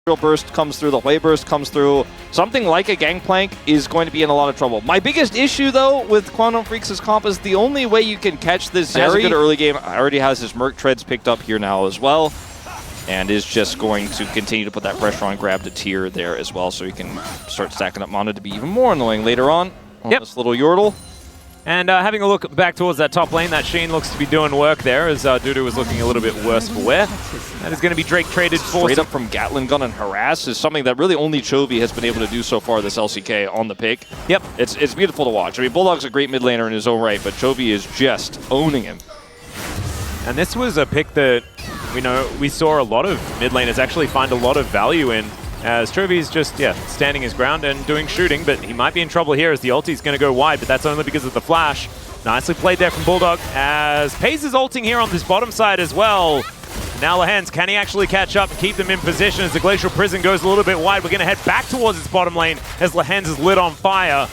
burst comes through, the Hui burst comes through, something like a Gangplank is going to be in a lot of trouble. My biggest issue, though, with Kwangdong Freecs' comp is the only way you can catch this Zeri. Has a good early game, already has his Merc Treads picked up here now as well, and is just going to continue to put that pressure on, grab the tier there as well, so he can start stacking up mana to be even more annoying later on this little Yordle. And having a look back towards that top lane, that Sheen looks to be doing work there as Dudu is looking a little bit worse for wear. That is going to be Drake traded for. Straight up from Gatling Gun and Harass is something that really only Chovy has been able to do so far this LCK on the pick. Yep. It's beautiful to watch. I mean, Bulldog's a great mid laner in his own right, but Chovy is just owning him. And this was a pick that we saw a lot of mid laners actually find a lot of value in. As Chovy's just, standing his ground and doing shooting, but he might be in trouble here as the ulti's going to go wide, but that's only because of the flash. Nicely played there from Bulldog as Pace is ulting here on this bottom side as well. Now Lehens, can he actually catch up and keep them in position as the Glacial Prison goes a little bit wide? We're going to head back towards its bottom lane as Lehens is lit on fire.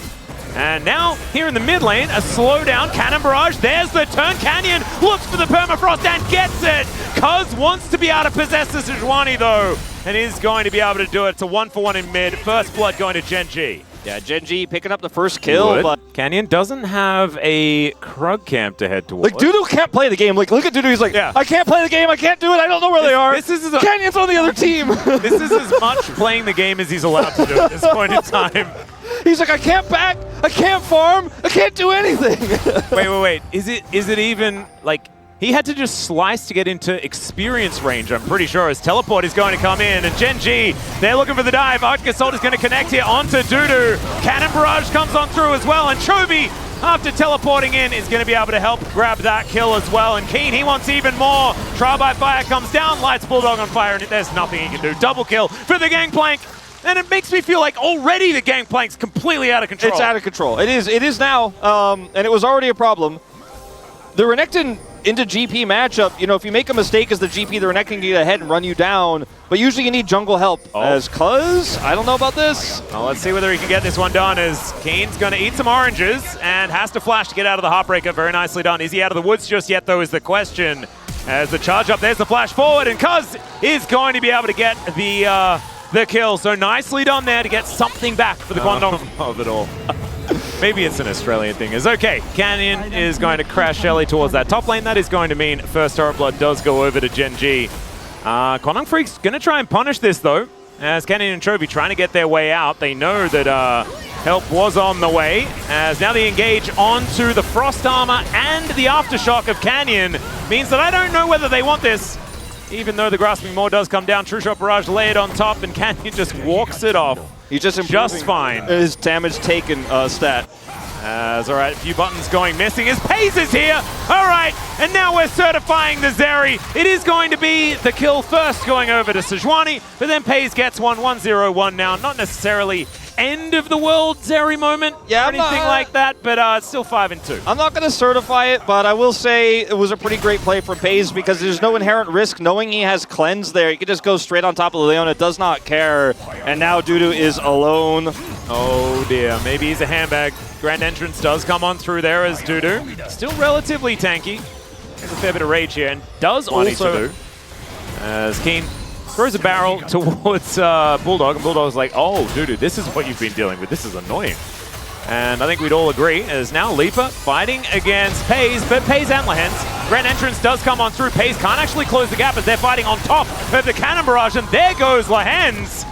And now, here in the mid lane, a slowdown, Cannon Barrage, there's the turn, Canyon looks for the Permafrost and gets it! Cuz wants to be able to possess the Sejuani though, and is going to be able to do it. It's a 1-for-1 in mid, first blood going to Gen.G. Yeah, Gen.G picking up the first kill, but Canyon doesn't have a Krug camp to head towards. like, Dudu can't play the game. Like, look at Dudu, he's like, I can't play the game, I can't do it, I don't know where they are. Canyon's on the other team. This is as much playing the game as he's allowed to do at this point in time. He's like, I can't back, I can't farm, I can't do anything. Wait. Is it even, like, he had to just slice to get into experience range, I'm pretty sure, as Teleport is going to come in. And Gen.G, they're looking for the dive. Arcassault is going to connect here onto Dudu. Cannon Barrage comes on through as well. And Chovy, after teleporting in, is going to be able to help grab that kill as well. And Keen, he wants even more. Trial by Fire comes down, lights Bulldog on fire, and there's nothing he can do. Double kill for the Gangplank. And it makes me feel like already the Gangplank's completely out of control. It's out of control. It is now, and it was already a problem. The Renekton into GP matchup, if you make a mistake as the GP, the Renekton can get ahead and run you down, but usually you need jungle help. As Cuz, I don't know about this. Well, let's see whether he can get this one done as Keen's going to eat some oranges and has to flash to get out of the Heartbreaker. Very nicely done. Is he out of the woods just yet, though, is the question. As the charge up, there's the flash forward, and Cuz is going to be able to get the kill. So nicely done there to get something back for the Kwangdong of it all. Maybe it's an Australian thing. It's okay. Canyon is going to crash Shelly towards that top lane. That is going to mean first Torrent Blood does go over to Gen.G. Kwangdong Freecs going to try and punish this though, as Canyon and Chovy trying to get their way out. They know that help was on the way, as now they engage onto the Frost Armor and the Aftershock of Canyon. Means that I don't know whether they want this. Even though the Grasping Maw does come down, True Shot Barrage laid on top, and Canyon just walks it off. He's just fine. His damage taken stat. All right, a few buttons going missing as Paze is here. All right, and now we're certifying the Zeri. It is going to be the kill first going over to Sejuani, but then Paze gets 1-0-1 now. Not necessarily end of the world Zeri moment or anything like that, but it's still 5-2. I'm not going to certify it, but I will say it was a pretty great play from Paze because there's no inherent risk knowing he has cleanse there. He can just go straight on top of Leona, does not care, and now Dudu is alone. Oh dear, maybe he's a handbag. Grand Entrance does come on through there as Dudu. Still relatively tanky. There's a fair bit of rage here, and does also do. As Keen throws a barrel towards Bulldog, and Bulldog's like, oh, Dudu, this is what you've been dealing with. This is annoying. And I think we'd all agree, as now Leaper fighting against Paze, but Paze and Lehens. Grand Entrance does come on through. Paze can't actually close the gap as they're fighting on top of the Cannon Barrage, and there goes Lehens.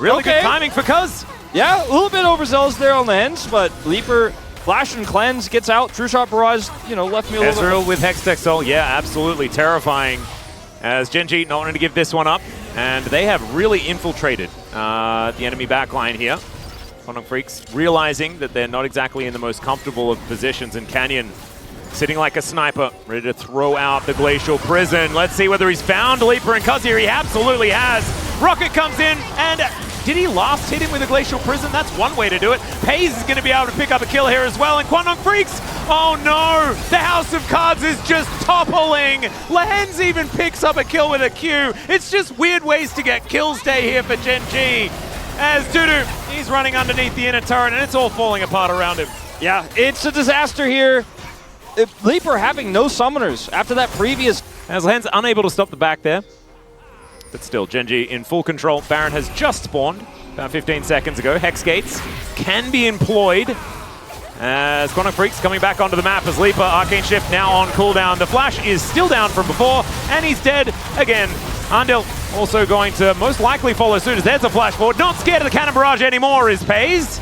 Really good timing for Cuz. Yeah, a little bit overzealous there on the ends, but Leaper, Flash and Cleanse, gets out. True Shot Barrage, left me a little Ezreal with Hextech Soul, yeah, absolutely terrifying. As Gen.G not wanting to give this one up, and they have really infiltrated the enemy backline here. Kwangdong Freecs realizing that they're not exactly in the most comfortable of positions, and Canyon sitting like a sniper, ready to throw out the Glacial Prison. Let's see whether he's found Leaper and Cuz here. He absolutely has. Rocket comes in, and did he last hit him with a Glacial Prison? That's one way to do it. Paze is going to be able to pick up a kill here as well, and Kwangdong Freecs, oh no! The House of Cards is just toppling! Lehens even picks up a kill with a Q. It's just weird ways to get kills day here for Gen.G. As Dudu, he's running underneath the inner turret, and it's all falling apart around him. Yeah, it's a disaster here. Leaper having no summoners after that previous. As Lehens unable to stop the back there. But still, GenG in full control. Baron has just spawned about 15 seconds ago. Hex gates can be employed as Kwangdong Freecs coming back onto the map as Leaper, Arcane Shift now on cooldown. The flash is still down from before, and he's dead again. Andil also going to most likely follow suit as there's a flash forward. Not scared of the cannon barrage anymore is FaZe.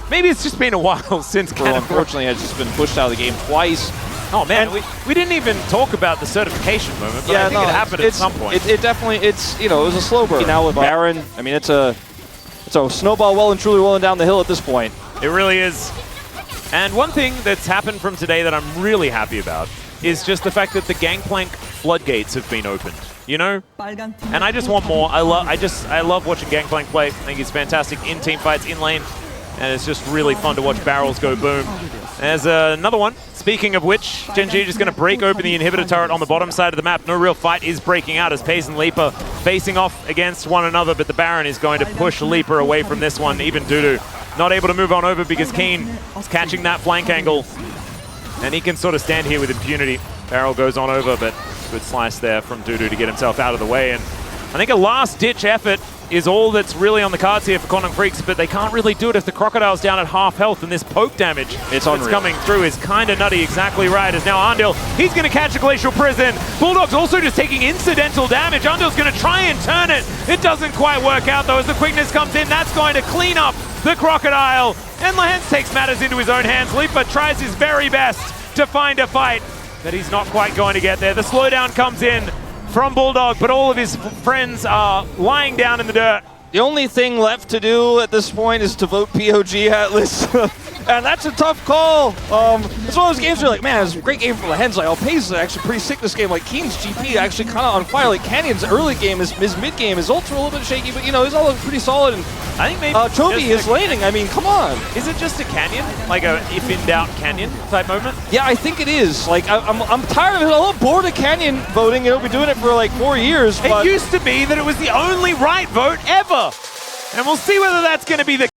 Maybe it's just been a while since cannon barrage. Unfortunately, has just been pushed out of the game twice. Oh man, we didn't even talk about the certification moment, but I think it happened at some point. It definitely, it was a slow burn. Now with Baron, I mean, it's a snowball well and truly rolling down the hill at this point. It really is. And one thing that's happened from today that I'm really happy about is just the fact that the Gangplank floodgates have been opened. You know? And I just want more. I love watching Gangplank play. I think he's fantastic in teamfights, in lane. And it's just really fun to watch barrels go boom. There's another one. Speaking of which, GenG just going to break open the inhibitor turret on the bottom side of the map. No real fight is breaking out as FaZe and Leaper facing off against one another, but the Baron is going to push Leaper away from this one. Even Dudu not able to move on over because Keen is catching that flank angle. And he can sort of stand here with impunity. Barrel goes on over, but good slice there from Dudu to get himself out of the way. And I think a last-ditch effort is all that's really on the cards here for Kwangdong Freecs, but they can't really do it if the Crocodile's down at half health, and this poke damage that's coming through is kind of nutty. Exactly right, as now Andil, he's going to catch a Glacial Prison. Bulldog's also just taking incidental damage. Andil's going to try and turn it. It doesn't quite work out, though, as the quickness comes in. That's going to clean up the Crocodile, and Lance takes matters into his own hands. Leaper tries his very best to find a fight, but he's not quite going to get there. The slowdown comes in from Bulldog, but all of his friends are lying down in the dirt. The only thing left to do at this point is to vote POG Atlas. And that's a tough call. It's one of those games where you're like, man, it's a great game for the Hens. Like, FaZe is actually pretty sick this game. Like, Keen's GP actually kind of on fire. Like, Canyon's early game, his mid-game, his ults are a little bit shaky, but, you know, he's all pretty solid. And I think maybe Chovy is laning. I mean, come on. Is it just a Canyon? Like a if-in-doubt Canyon type moment? Yeah, I think it is. Like, I'm tired of it. I'm a little bored of Canyon voting. You know, we've been doing it for, like, 4 years. It used to be that it was the only right vote ever. And we'll see whether that's going to be the